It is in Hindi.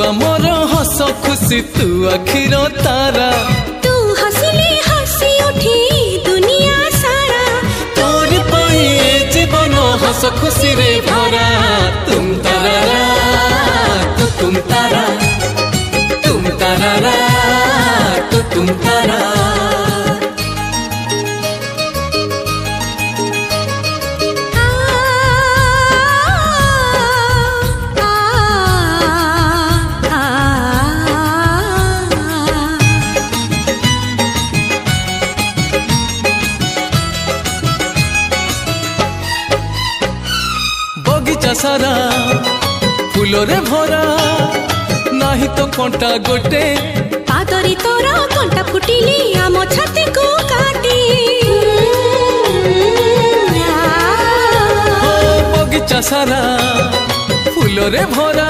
आमर हस खुशी तू आखिर तारा तू हसिले हसी उठी दुनिया सारा तोर पाई जीवन हस खुशी रे भरा तुम तारा तुम तारा तुम तारा तुम तारा बगीचा सारा फूल रे भरा नाही तो कंटा गोटे पादरी तोरा कंटा फुटिली आम छाती को काटी बगीचा सारा फूल रे भरा।